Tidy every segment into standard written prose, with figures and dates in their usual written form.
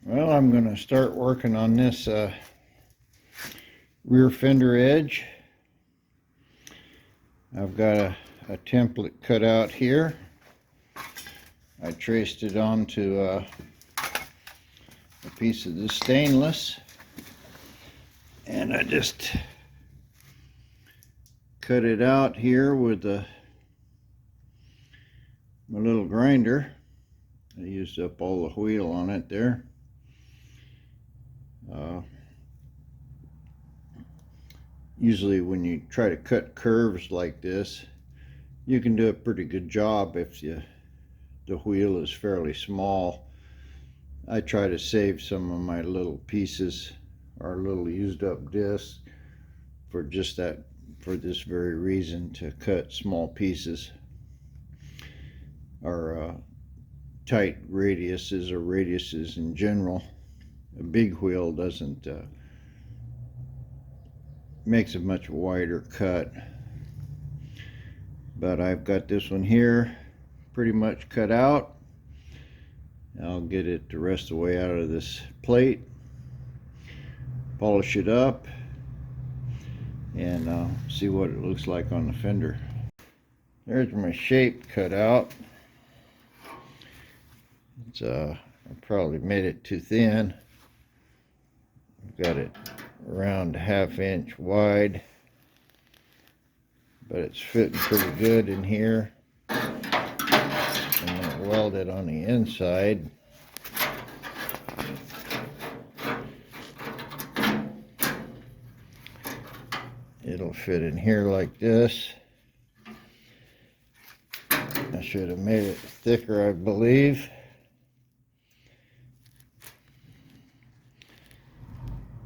Well, I'm going to start working on this rear fender edge. I've got a template cut out here. I traced it onto a piece of the stainless, and I just cut it out here with my little grinder. I used up all the wheel on it there. Usually when you try to cut curves like this, you can do a pretty good job if the wheel is fairly small. I try to save some of my little pieces or little used up discs for just that, for this very reason, to cut small pieces or tight radiuses or radiuses in general. A big wheel doesn't makes a much wider cut, but I've got this one here pretty much cut out. I'll get it the rest of the way out of this plate, polish it up, and see what it looks like on the fender. There's my shape cut out. It's I probably made it too thin. I've got it around a ½ inch wide, but it's fitting pretty good in here. I'm going to weld it on the inside. It'll fit in here like this. I should have made it thicker, I believe.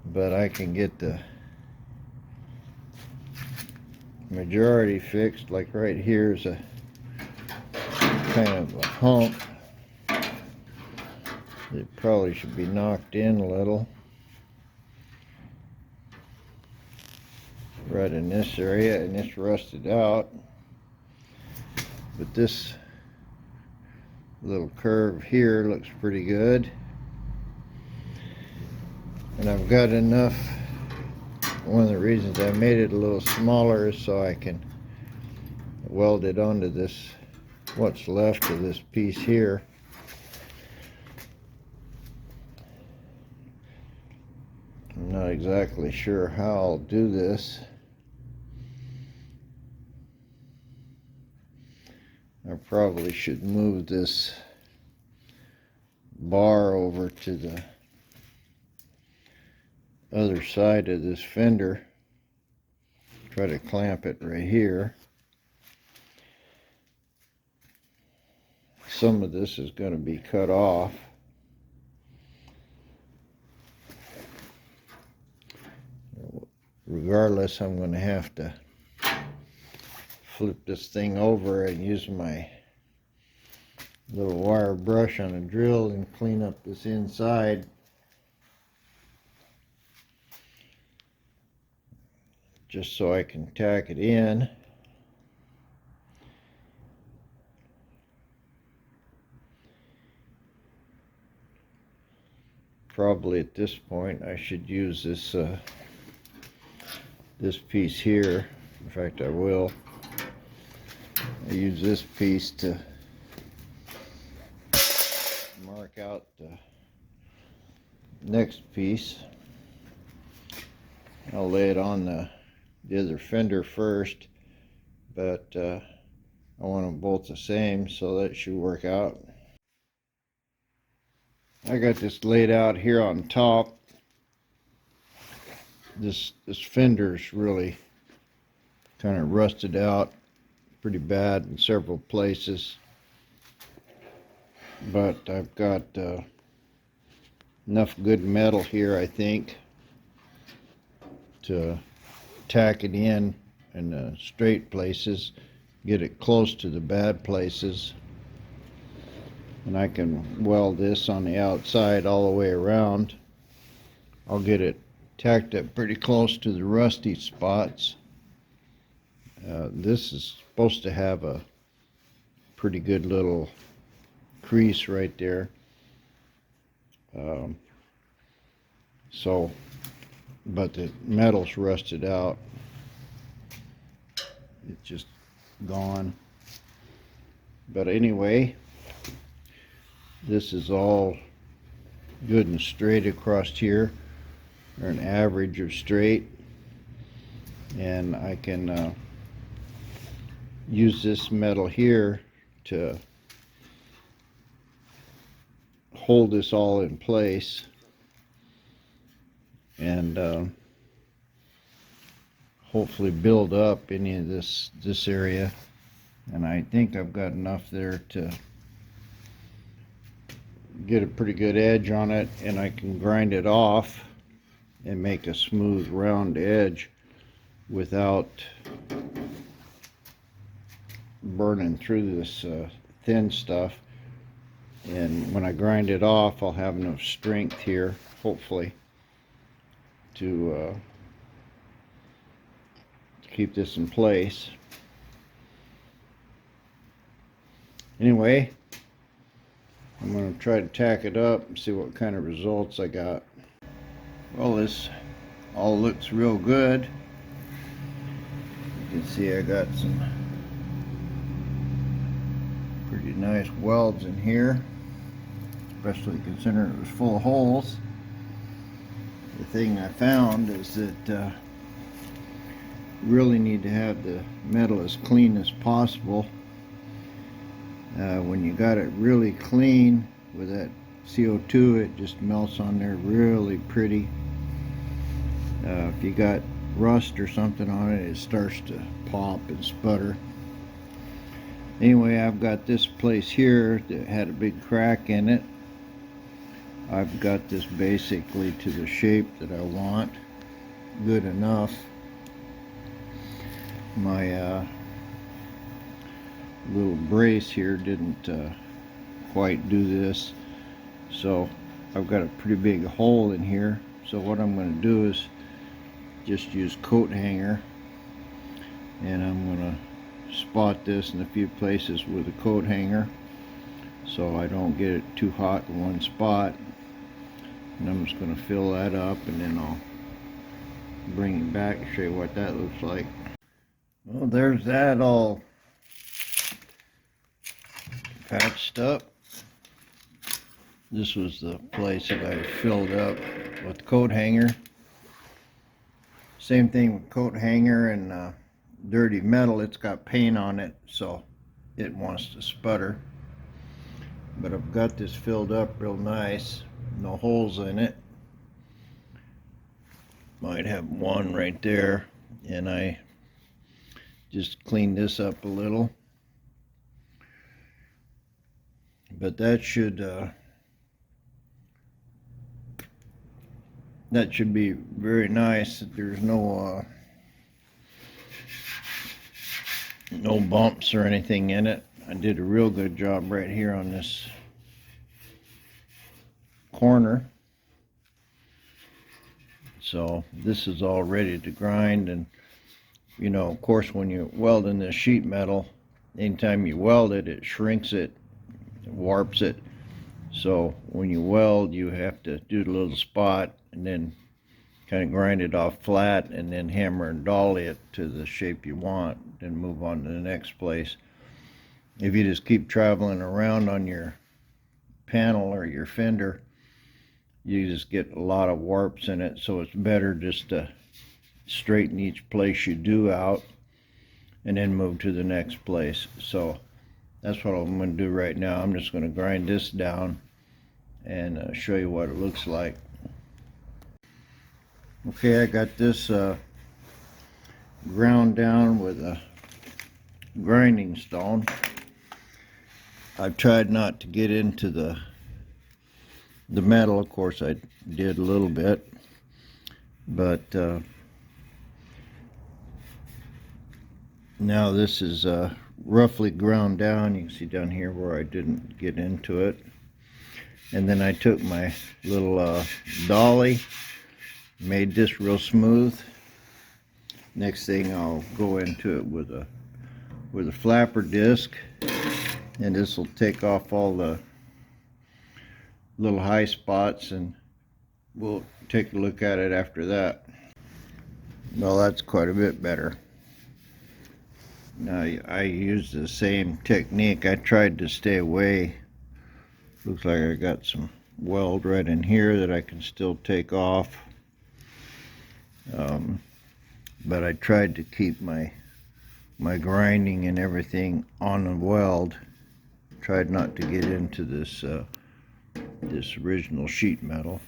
But I can get the majority fixed. Like right here is a kind of a hump. It probably should be knocked in a little. Right in this area, and it's rusted out. But this little curve here looks pretty good. And I've got enough. One of the reasons I made it a little smaller is so I can weld it onto this, what's left of this piece here. I'm not exactly sure how I'll do this. I probably should move this bar over to the other side of this fender. Try to clamp it right here. Some of this is going to be cut off. Regardless, I'm going to have to flip this thing over and use my little wire brush on a drill and clean up this inside. Just so I can tack it in. Probably at this point I should use this this piece here. In fact, I will. I use this piece to mark out the next piece. I'll lay it on the other fender first, but I want them both the same, so that should work out. I got this laid out here on top. This fender's really kind of rusted out pretty bad in several places, but I've got enough good metal here, I think, to tack it in the straight places, get it close to the bad places, and I can weld this on the outside all the way around. I'll get it tacked up pretty close to the rusty spots. This is supposed to have a pretty good little crease right there Um, so, but the metal's rusted out. It's just gone. But anyway, this is all good and straight across here, or an average of straight, and I can use this metal here to hold this all in place, and hopefully build up any of this area. And I think I've got enough there to get a pretty good edge on it, and I can grind it off and make a smooth round edge without burning through this thin stuff. And when I grind it off, I'll have enough strength here, hopefully, to keep this in place. Anyway, I'm going to try to tack it up and see what kind of results I got. Well, this all looks real good. You can see I got some pretty nice welds in here, especially considering it was full of holes. The thing I found is that you really need to have the metal as clean as possible. When you got it really clean with that CO2, it just melts on there really pretty. If you got rust or something on it, it starts to pop and sputter. Anyway, I've got this place here that had a big crack in it. I've got this basically to the shape that I want, good enough. My little brace here didn't quite do this, so I've got a pretty big hole in here. So what I'm going to do is just use coat hanger, and I'm going to spot this in a few places with a coat hanger so I don't get it too hot in one spot. And I'm just going to fill that up, and then I'll bring it back and show you what that looks like. Well, there's that all patched up. This was the place that I filled up with coat hanger. Same thing with coat hanger and dirty metal. It's got paint on it, so it wants to sputter. But I've got this filled up real nice. No holes in it. Might have one right there, and I just cleaned this up a little. But that should be very nice. There's no bumps or anything in it. I did a real good job right here on this corner. So this is all ready to grind. And you know, of course, when you're welding this sheet metal, anytime you weld it, it shrinks it, warps it. So when you weld, you have to do the little spot and then kind of grind it off flat, and then hammer and dolly it to the shape you want, then move on to the next place. If you just keep traveling around on your panel or your fender, you just get a lot of warps in it. So it's better just to straighten each place you do out and then move to the next place. So that's what I'm going to do right now. I'm just going to grind this down and show you what it looks like. Okay, I got this ground down with a grinding stone. I've tried not to get into the metal. Of course, I did a little bit, but now this is roughly ground down. You can see down here where I didn't get into it. And then I took my little dolly, made this real smooth. Next thing, I'll go into it with a flapper disc, and this will take off all the little high spots, and we'll take a look at it after that. Well, that's quite a bit better. Now, I used the same technique. I tried to stay away. Looks like I got some weld right in here that I can still take off. But I tried to keep my grinding and everything on the weld. Tried not to get into this this original sheet metal.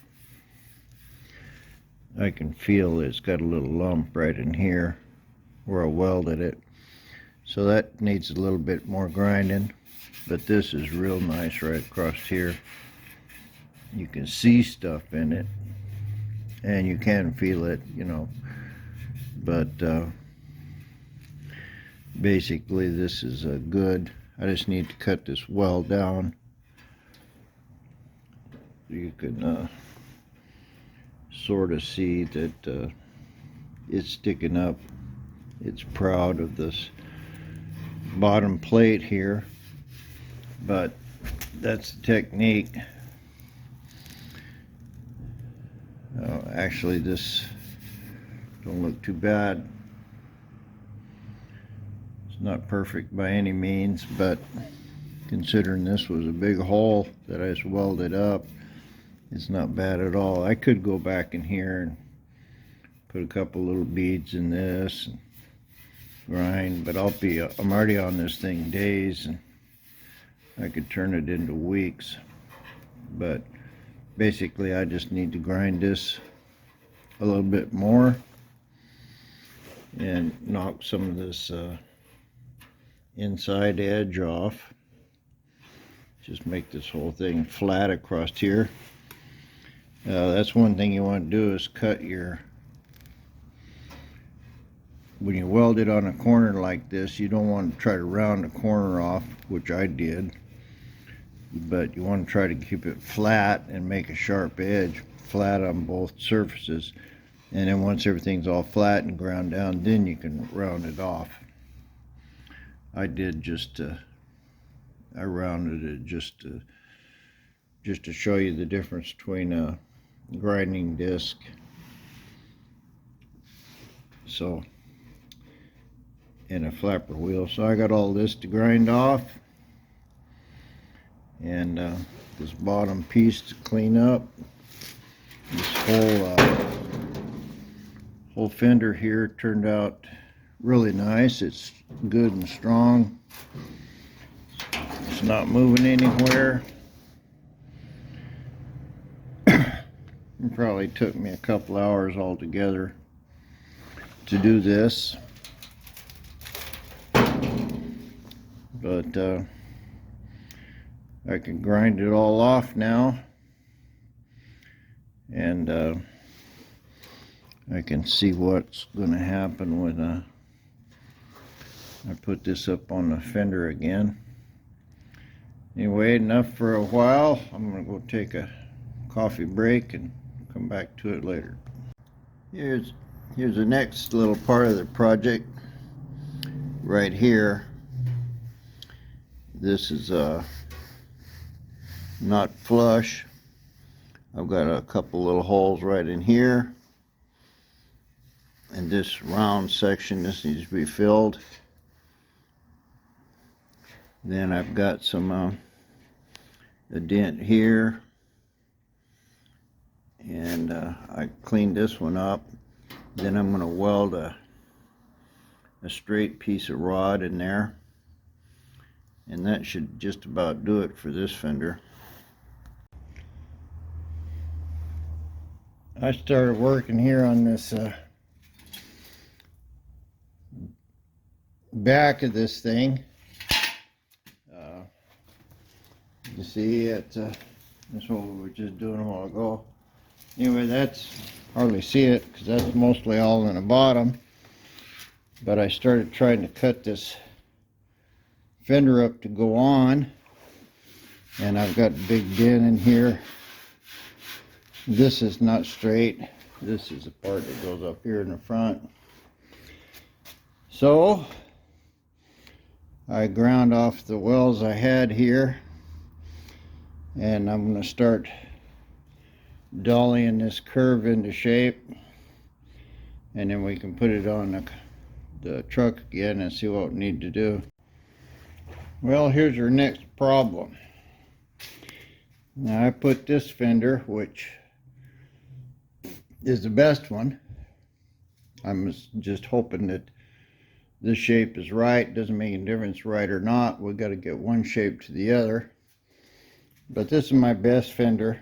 I can feel it's got a little lump right in here where I welded it. So that needs a little bit more grinding, but this is real nice right across here. You can see stuff in it, and you can feel it, you know, but basically this is good. I just need to cut this weld down. You can sort of see that it's sticking up. It's proud of this bottom plate here, but that's the technique. Actually, this don't look too bad. It's not perfect by any means, but considering this was a big hole that I just welded up, it's not bad at all. I could go back in here and put a couple little beads in this and grind, but I'm already on this thing days, and I could turn it into weeks. But basically I just need to grind this a little bit more and knock some of this inside edge off. Just make this whole thing flat across here. That's one thing you want to do, is cut your, when you weld it on a corner like this, you don't want to try to round the corner off, which I did, but you want to try to keep it flat and make a sharp edge, flat on both surfaces. And then once everything's all flat and ground down, then you can round it off. I did just I rounded it just to show you the difference between a grinding disc. So, and a flapper wheel. So I got all this to grind off, and this bottom piece to clean up. This whole fender here turned out really nice. It's good and strong. It's not moving anywhere. It probably took me a couple hours altogether to do this, but I can grind it all off now, and I can see what's going to happen when I put this up on the fender again. Anyway, enough for a while. I'm going to go take a coffee break and come back to it later. Here's the next little part of the project right here. This is not flush. I've got a couple little holes right in here, and this round section, this needs to be filled. Then I've got some a dent here, and I cleaned this one up. Then I'm going to weld a straight piece of rod in there, and that should just about do it for this fender. I started working here on this back of this thing. You see it, that's what we were just doing a while ago. Anyway, that's hardly see it because that's mostly all in the bottom. But I started trying to cut this fender up to go on, and I've got a big dent in here. This is not straight. This is the part that goes up here in the front. So I ground off the welds I had here, And I'm going to start dollying this curve into shape, and then we can put it on the truck again and see what we need to do. Well, here's our next problem. Now I put this fender, which is the best one. I'm just hoping that this shape is right. Doesn't make any difference right or not. We've got to get one shape to the other. But this is my best fender.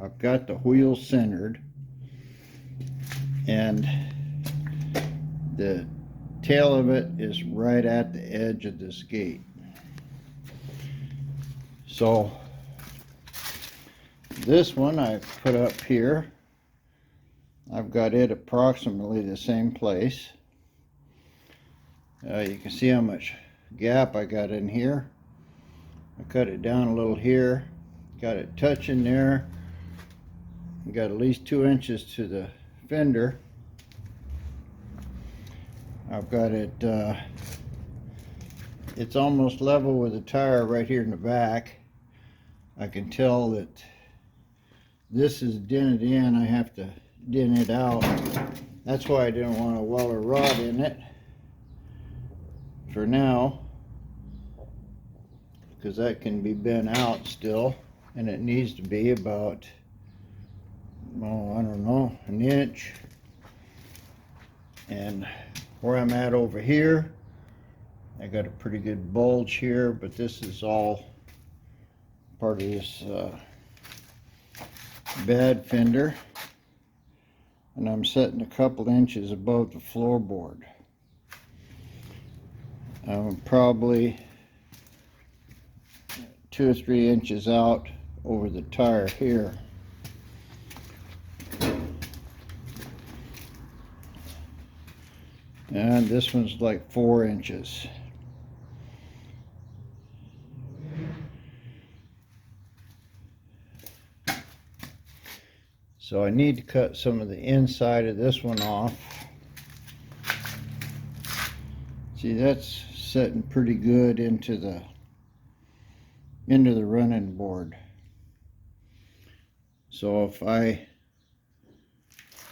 I've got the wheel centered, and the tail of it is right at the edge of this gate. So this one I put up here. I've got it approximately the same place. You can see how much gap I got in here. I cut it down a little here, got it touching there, got at least 2 inches to the fender. I've got it, it's almost level with the tire right here in the back. I can tell that this is dented in. I have to dent it out. That's why I didn't want a weller rod in it for now, because that can be bent out still, and it needs to be about, oh, I don't know, an inch. And where I'm at over here, I got a pretty good bulge here, but this is all part of this bad fender, and I'm setting a couple inches above the floorboard. I'm probably 2 or 3 inches out over the tire here. And this one's like 4 inches. So I need to cut some of the inside of this one off. See, that's setting pretty good into the running board. So if I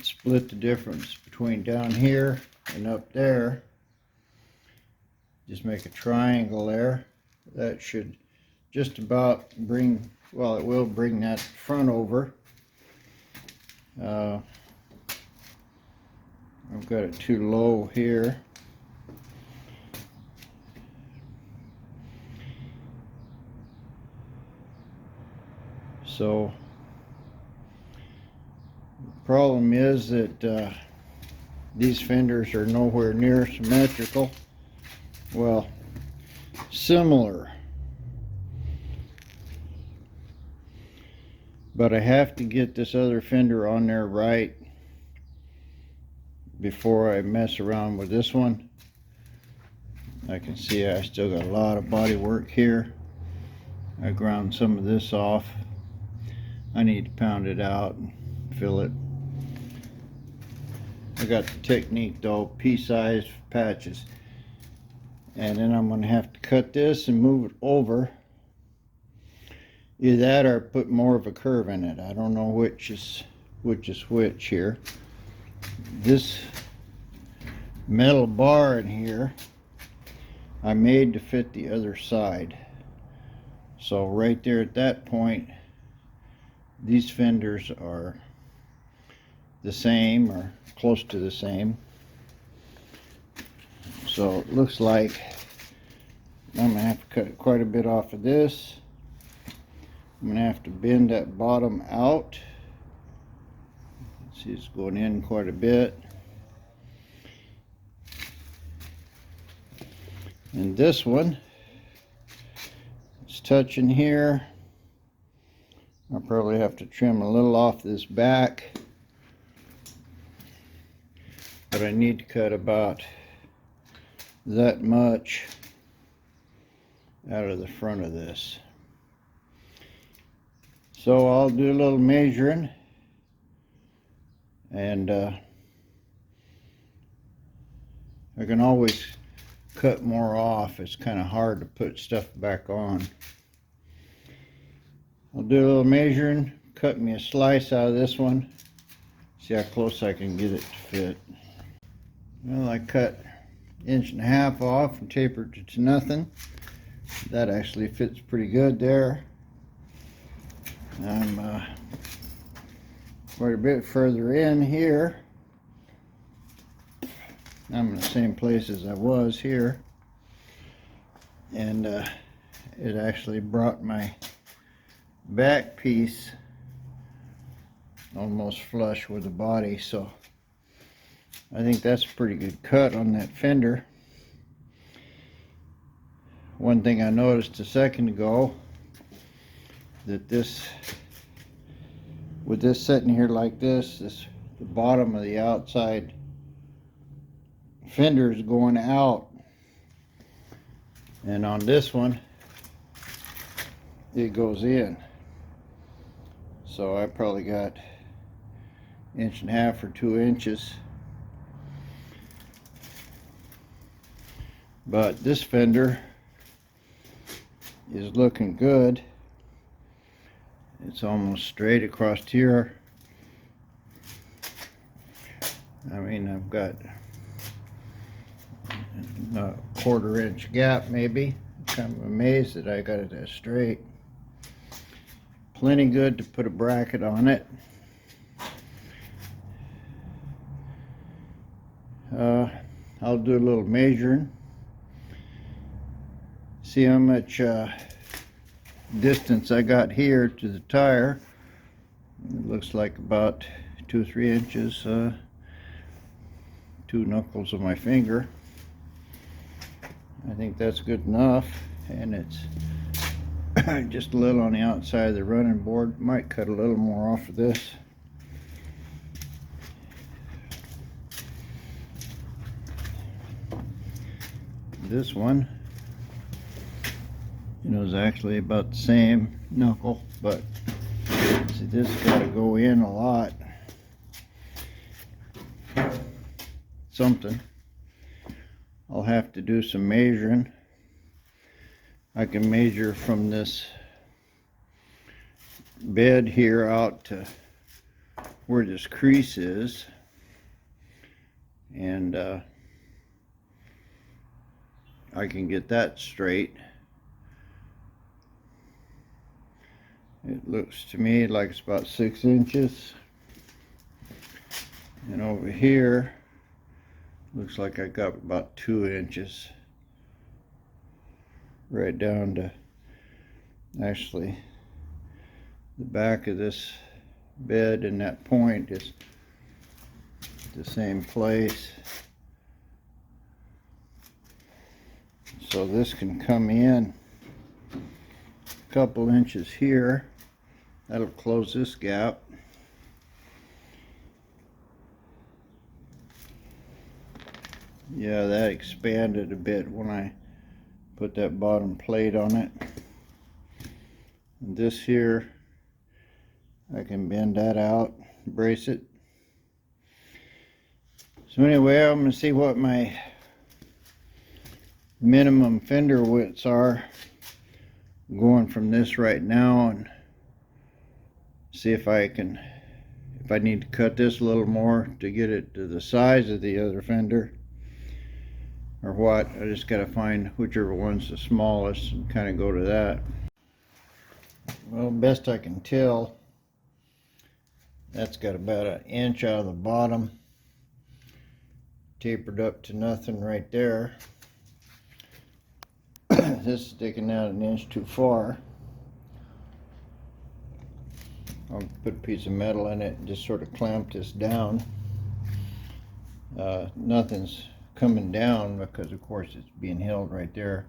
split the difference between down here and up there, just make a triangle there, that should just about bring, well, it will bring that front over. I've got it too low here. So the problem is that these fenders are nowhere near symmetrical. Well, similar. But I have to get this other fender on there right before I mess around with this one. I can see I still got a lot of body work here. I ground some of this off. I need to pound it out and fill it. I got the technique though, pea-sized patches. And then I'm going to have to cut this and move it over. Either that or put more of a curve in it. I don't know which is which here. This metal bar in here I made to fit the other side. So right there at that point, these fenders are the same or close to the same. So it looks like I'm gonna have to cut quite a bit off of this. I'm gonna have to bend that bottom out. See, it's going in quite a bit. And this one, it's touching here. I'll probably have to trim a little off this back, but I need to cut about that much out of the front of this. So I'll do a little measuring, and I can always cut more off. It's kind of hard to put stuff back on. I'll do a little measuring, cut me a slice out of this one, see how close I can get it to fit. Well, I cut 1.5 inches off and tapered it to nothing. That actually fits pretty good there. I'm quite a bit further in here. I'm in the same place as I was here, and it actually brought my back piece almost flush with the body, so I think that's a pretty good cut on that fender. One thing I noticed a second ago, that this, with this sitting here like this, the bottom of the outside fender is going out, and on this one it goes in. So I probably got 1.5 inches or 2 inches. But this fender is looking good. It's almost straight across here. I mean, I've got a 1/4 inch gap maybe. I'm kind of amazed that I got it that straight. Plenty good to put a bracket on it. I'll do a little measuring, see how much distance I got here to the tire. It looks like about 2 or 3 inches, 2 knuckles of my finger. I think that's good enough, and it's just a little on the outside of the running board. Might cut a little more off of this. This one, is actually about the same knuckle, but see, this got to go in a lot. Something. I'll have to do some measuring. I can measure from this bed here out to where this crease is, and I can get that straight. It looks to me like it's about 6 inches, and over here looks like I got about 2 inches, right down to actually the back of this bed, and that point is the same place. So this can come in a couple inches here. That'll close this gap. Yeah, that expanded a bit when I put that bottom plate on it. And this here, I can bend that out, brace it. So anyway, I'm going to see what my minimum fender widths are going from this right now, and see if I need to cut this a little more to get it to the size of the other fender, or what. I just got to find whichever one's the smallest and kind of go to that. Well, best I can tell, that's got about 1 inch out of the bottom, tapered up to nothing right there. This is sticking out 1 inch too far. I'll put a piece of metal in it and just sort of clamp this down. Nothing's coming down because of course it's being held right there.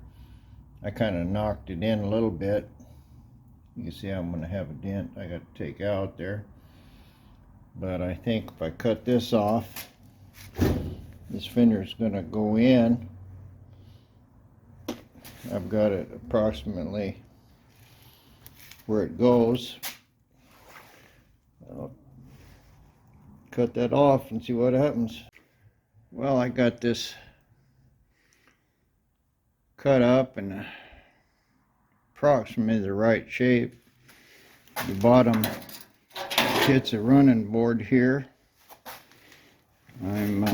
I kind of knocked it in a little bit. You can see I'm going to have a dent I got to take out there. But I think if I cut this off, this fender is going to go in. I've got it approximately where it goes. I'll cut that off and see what happens. Well, I got this cut up in approximately the right shape. The bottom hits a running board here. I'm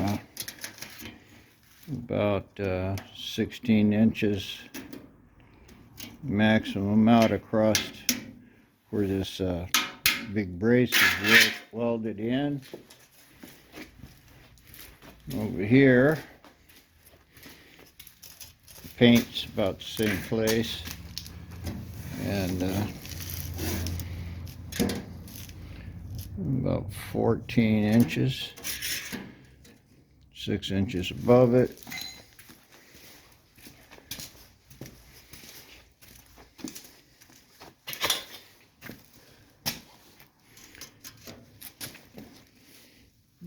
about 16 inches maximum out across where this big brace is welded in. Over here, the paint's about the same place, and about 14 inches, 6 inches above it.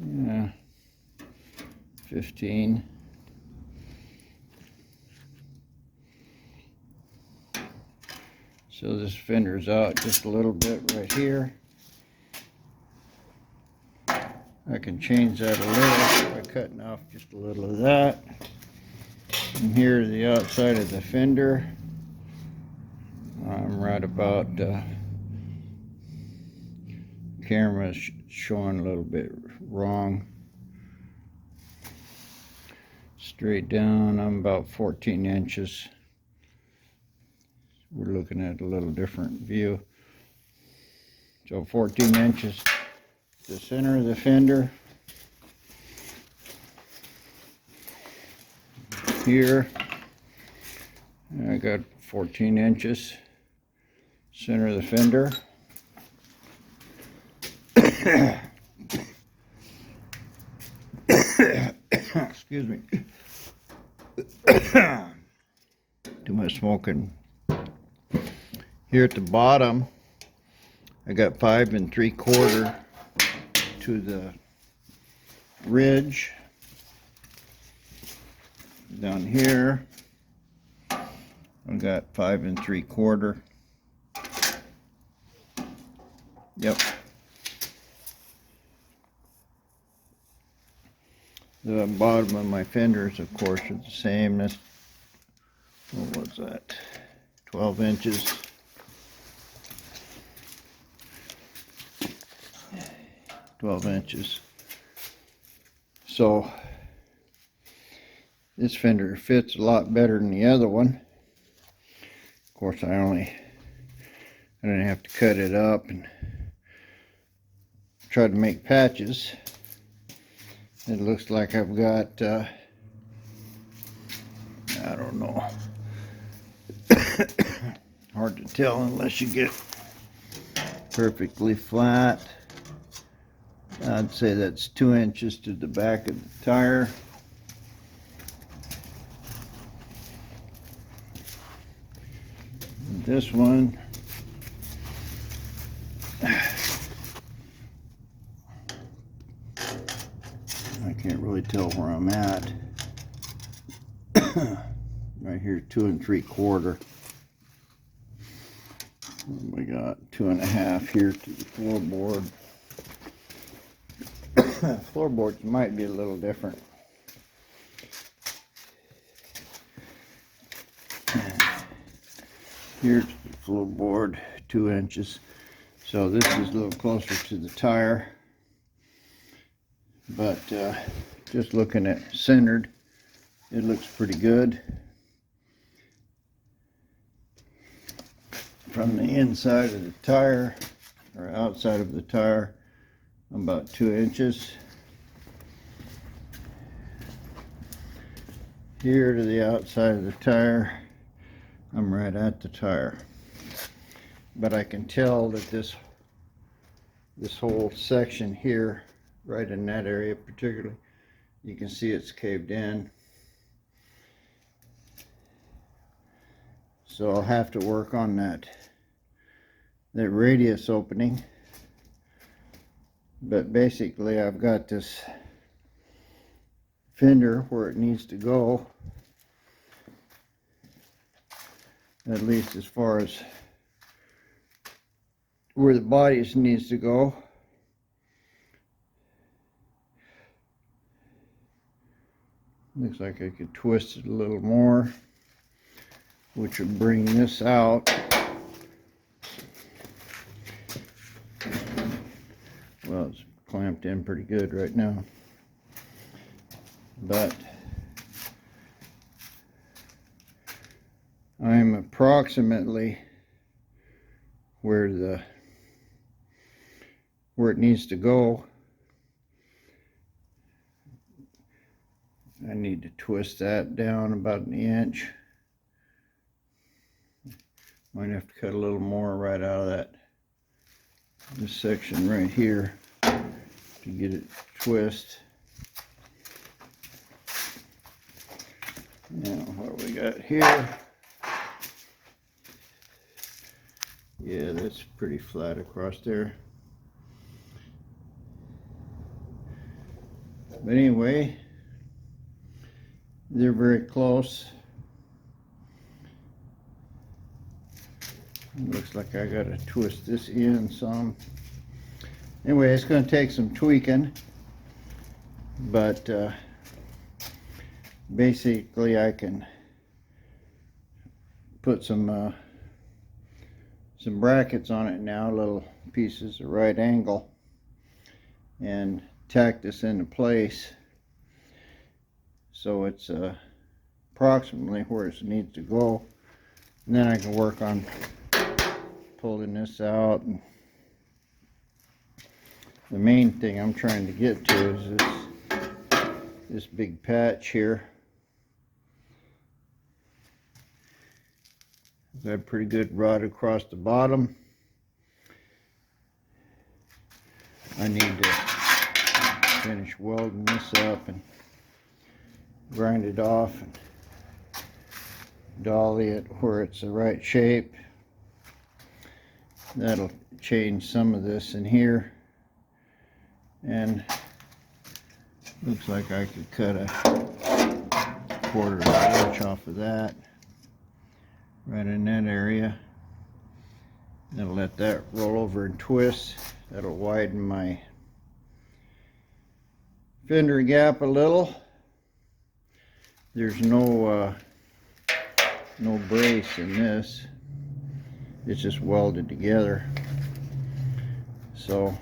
Yeah, 15. So this fender's out just a little bit right here. I can change that a little by cutting off just a little of that. And here to the outside of the fender, I'm right about, camera's showing a little bit wrong. Straight down, I'm about 14 inches. We're looking at a little different view. So 14 inches, the center of the fender. Here, I got 14 inches, center of the fender. Excuse me. Too much smoking. Here at the bottom, I got 5 3/4 to the ridge. Down here, I got 5 3/4. Yep. The bottom of my fenders, of course, are the same. That's, what was that? 12 inches. So this fender fits a lot better than the other one. Of course, I didn't have to cut it up and try to make patches. It looks like I've got, I don't know. Hard to tell unless you get perfectly flat. I'd say that's 2 inches to the back of the tire. This one, I can't really tell where I'm at. Right here, 2 3/4. We got 2 1/2 here to the floorboard. Floorboards might be a little different. Here's the floorboard, 2 inches. So this is a little closer to the tire. But just looking at centered, it looks pretty good. From the inside of the tire, or outside of the tire, about 2 inches. Here to the outside of the tire, I'm right at the tire. But I can tell that this whole section here, right in that area particularly, you can see it's caved in. So I'll have to work on that radius opening. But basically I've got this fender where it needs to go, at least as far as where the body needs to go. Looks like I could twist it a little more, which would bring this out. Well, it's clamped in pretty good right now, but I'm approximately where it needs to go. I need to twist that down about an inch. Might have to cut a little more right out of this section right here to get it twist. Now what we got here, yeah, that's pretty flat across there. But anyway, they're very close. Looks like I gotta twist this in some. Anyway, it's gonna take some tweaking, but basically I can put some brackets on it now, little pieces at right angle, and tack this into place so it's approximately where it needs to go. And then I can work on pulling this out. And the main thing I'm trying to get to is this big patch here. Got a pretty good rod across the bottom. I need to finish welding this up and grind it off and dolly it where it's the right shape. That'll change some of this in here, and looks like I could cut a 1/4 inch off of that right in that area. Then let that roll over and twist. That'll widen my fender gap a little. There's no brace in this. It's just welded together. So,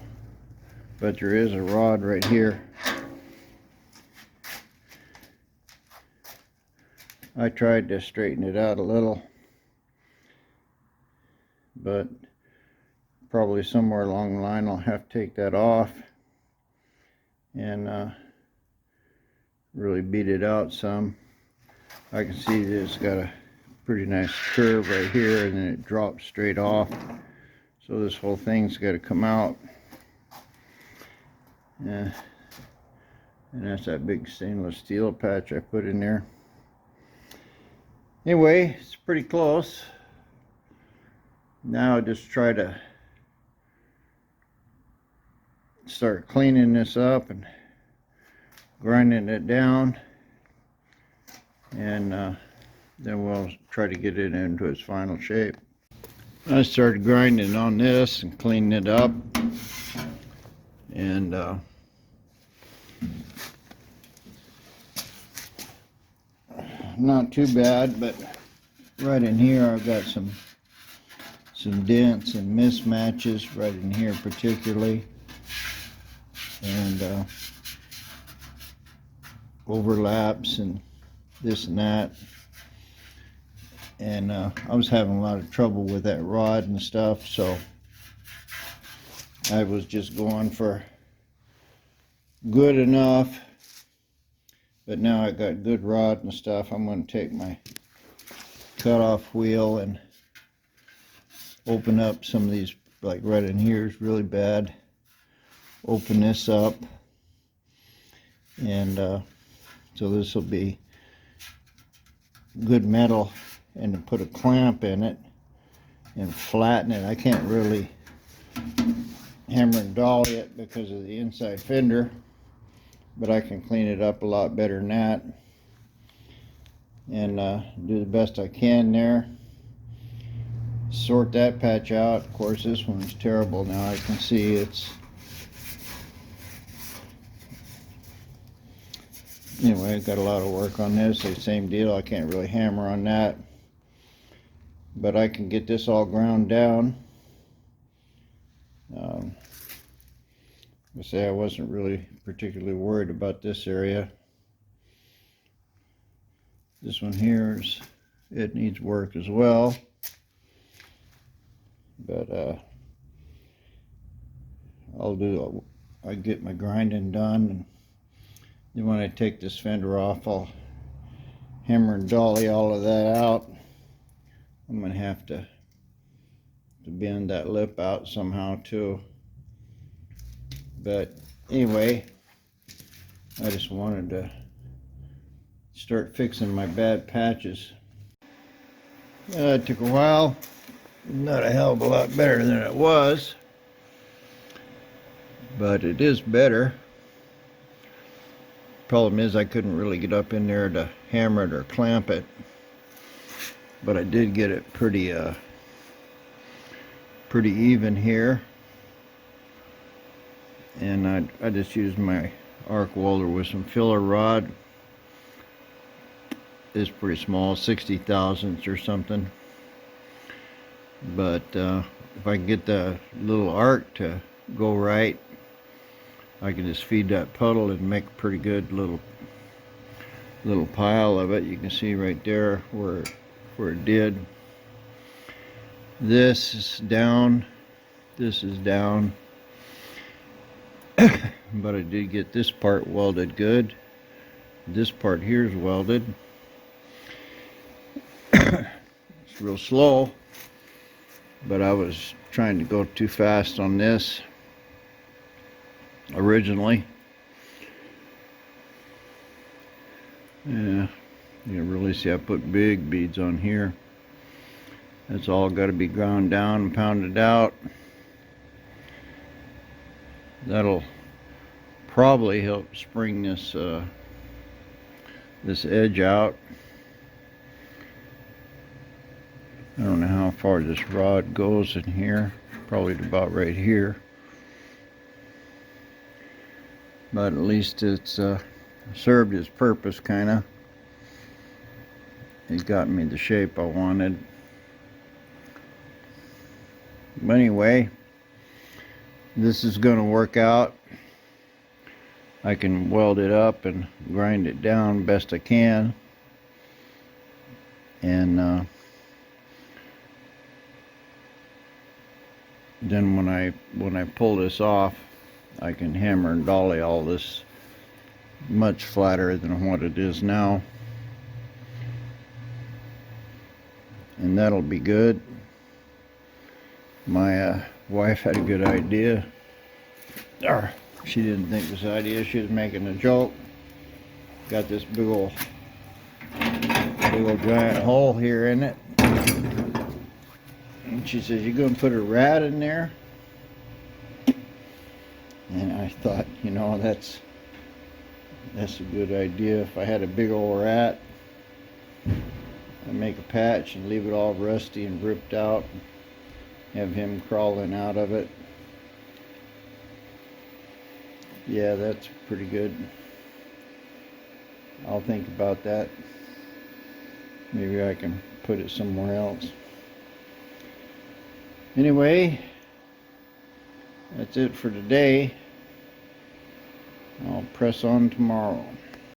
but there is a rod right here. I tried to straighten it out a little, but probably somewhere along the line I'll have to take that off and really beat it out some. I can see that it's got a pretty nice curve right here, and then it drops straight off. So this whole thing's got to come out. Yeah. And that's that big stainless steel patch I put in there. Anyway, it's pretty close. Now I just try to start cleaning this up and grinding it down, and then we'll try to get it into its final shape. I started grinding on this and cleaning it up, and not too bad, but right in here I've got some dents and mismatches right in here particularly, and overlaps and this and that. And I was having a lot of trouble with that rod and stuff, so I was just going for good enough. But now I got good rod and stuff. I'm going to take my cutoff wheel and open up some of these, like right in here is really bad. Open this up, and so this will be good metal, and to put a clamp in it and flatten it. I can't really hammer and dolly it because of the inside fender, but I can clean it up a lot better than that, and do the best I can there. Sort that patch out. Of course, this one's terrible now. I can see it's, anyway, I've got a lot of work on this. The same deal, I can't really hammer on that, but I can get this all ground down. I say I wasn't really particularly worried about this area. This one here it needs work as well, but I get my grinding done, and then when I take this fender off, I'll hammer and dolly all of that out. I'm gonna have to bend that lip out somehow too. But anyway, I just wanted to start fixing my bad patches. It took a while, not a hell of a lot better than it was, but it is better. Problem is I couldn't really get up in there to hammer it or clamp it, but I did get it pretty even here, and I just used my arc welder with some filler rod. It's pretty small, 60 thousandths or something, but if I can get the little arc to go right, I can just feed that puddle and make a pretty good little pile of it. You can see right there where it did. This is down, this is down, but I did get this part welded good. This part here is welded. It's real slow, but I was trying to go too fast on this originally. Yeah, you can really see I put big beads on here. That's all got to be ground down and pounded out. That'll probably help spring this this edge out. I don't know how far this rod goes in here, probably about right here, but at least it's served its purpose, kinda. It got me the shape I wanted. But anyway, this is going to work out. I can weld it up and grind it down best I can, and then when I pull this off, I can hammer and dolly all this much flatter than what it is now, and that'll be good. My wife had a good idea. She didn't think this idea, she was making a joke. Got this big old giant hole here in it, and she says, "You gonna put a rat in there?" And I thought, you know, that's a good idea. If I had a big old rat, I'd make a patch and leave it all rusty and ripped out, have him crawling out of it. Yeah, that's pretty good. I'll think about that. Maybe I can put it somewhere else. Anyway, that's it for today. I'll press on tomorrow.